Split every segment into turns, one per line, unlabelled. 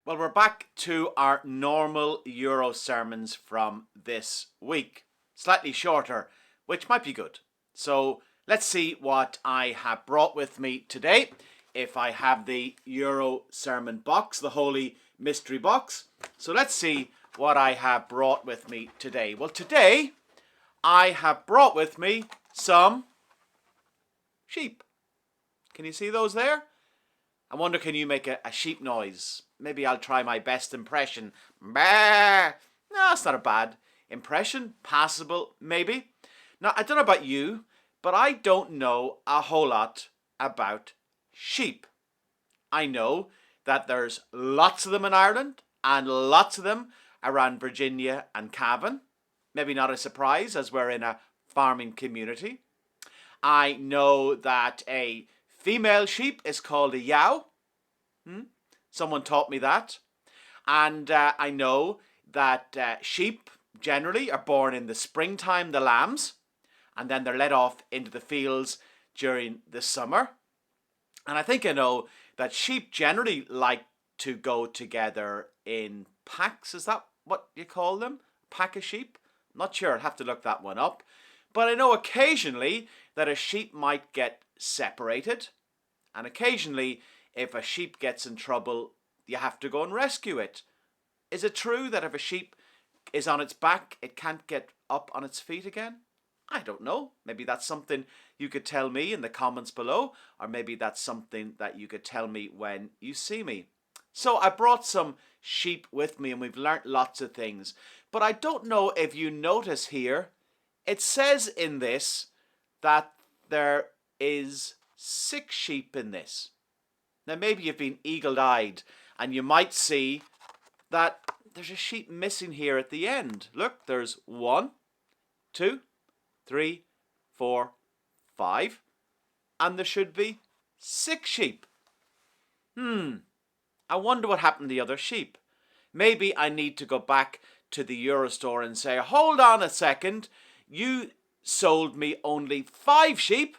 Well, we're back to our normal Euro sermons from this week. Slightly shorter, which might be good. So let's see what I have brought with me today. If I have the Euro sermon box, the Holy Mystery box. So let's see what I have brought with me today. Well, today I have brought with me some sheep. Can you see those there? I wonder, can you make a sheep noise? Maybe I'll try my best impression. Bah! No, it's not a bad impression. Passable, maybe. Now, I don't know about you, but I don't know a whole lot about sheep. I know that there's lots of them in Ireland and lots of them around Virginia and Cavan. Maybe not a surprise as we're in a farming community. I know that a female sheep is called a yow. Someone taught me that. And I know that sheep generally are born in the springtime, the lambs, and then they're let off into the fields during the summer. And I think I know that sheep generally like to go together in packs. Is that what you call them? Pack of sheep? I'm not sure. I'll have to look that one up. But I know occasionally that a sheep might get separated. And occasionally, if a sheep gets in trouble, you have to go and rescue it. Is it true that if a sheep is on its back, it can't get up on its feet again? I don't know. Maybe that's something you could tell me in the comments below, or maybe that's something that you could tell me when you see me. So I brought some sheep with me and we've learnt lots of things. But I don't know if you notice here, it says in this that there is 6 sheep in this. Now maybe you've been eagle-eyed and you might see that there's a sheep missing here at the end. Look, there's 1, 2, 3, 4, 5, and there should be 6 sheep. I wonder what happened to the other sheep. Maybe I need to go back to the Eurostore and say, hold on a second, you sold me only 5 sheep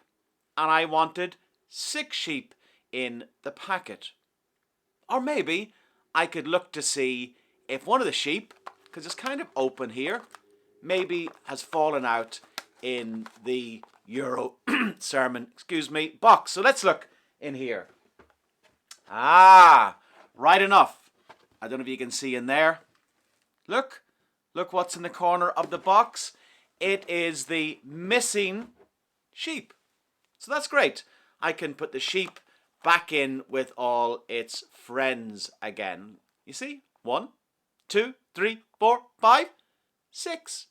and I wanted 6 sheep in the packet. Or maybe I could look to see if one of the sheep, because it's kind of open here, maybe has fallen out in the EuroSermon, box. So let's look in here. Right enough. I don't know if you can see in there. Look what's in the corner of the box. It is the missing sheep. So that's great. I can put the sheep back in with all its friends again. You see? 1, 2, 3, 4, 5, 6.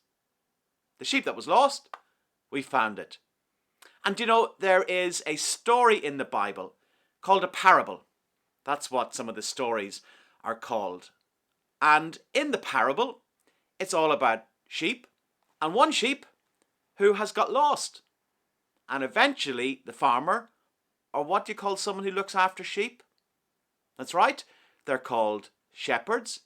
The sheep that was lost, we found it. And you know, there is a story in the Bible called a parable. That's what some of the stories are called. And in the parable, it's all about sheep and one sheep who has got lost. And eventually the farmer, or what do you call someone who looks after sheep? That's right, they're called shepherds.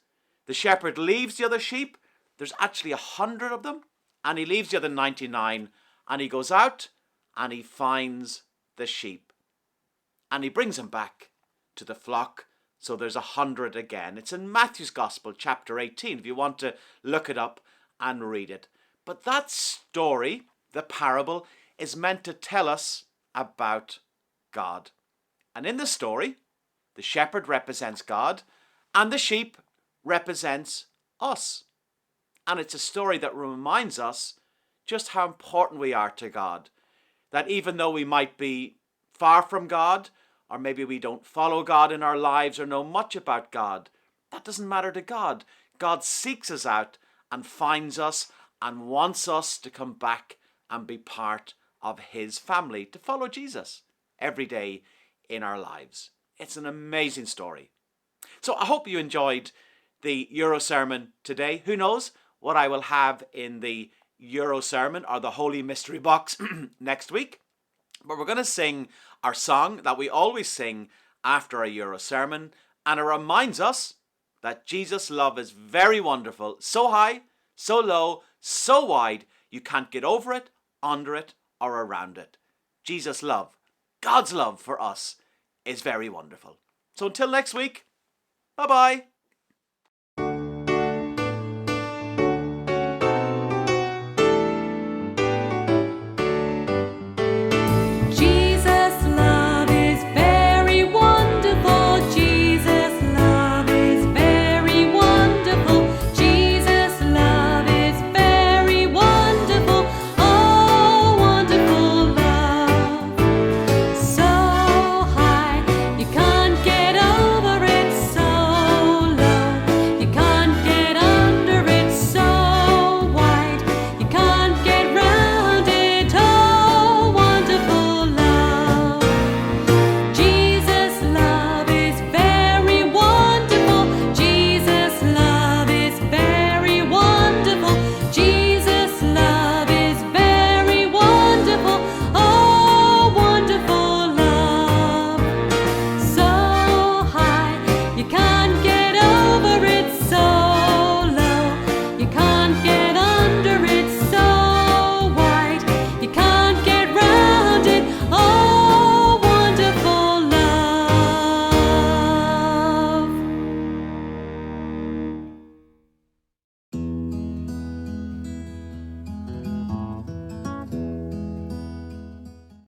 The shepherd leaves the other sheep. There's actually 100 of them. And he leaves the other 99 and he goes out and he finds the sheep. And he brings them back to the flock. So there's 100 again. It's in Matthew's Gospel, chapter 18, if you want to look it up and read it. But that story, the parable, is meant to tell us about God. And in the story, the shepherd represents God and the sheep represents us. And it's a story that reminds us just how important we are to God. That even though we might be far from God, or maybe we don't follow God in our lives or know much about God, that doesn't matter to God. God seeks us out and finds us and wants us to come back and be part of his family, to follow Jesus every day in our lives. It's an amazing story. So I hope you enjoyed the EuroSermon today. Who knows what I will have in the EuroSermon or the Holy Mystery box next week. But we're going to sing our song that we always sing after a EuroSermon, and it reminds us that Jesus' love is very wonderful, so high, so low, so wide, you can't get over it, under it, or around it. Jesus' love, God's love for us, is very wonderful. So until next week, bye-bye.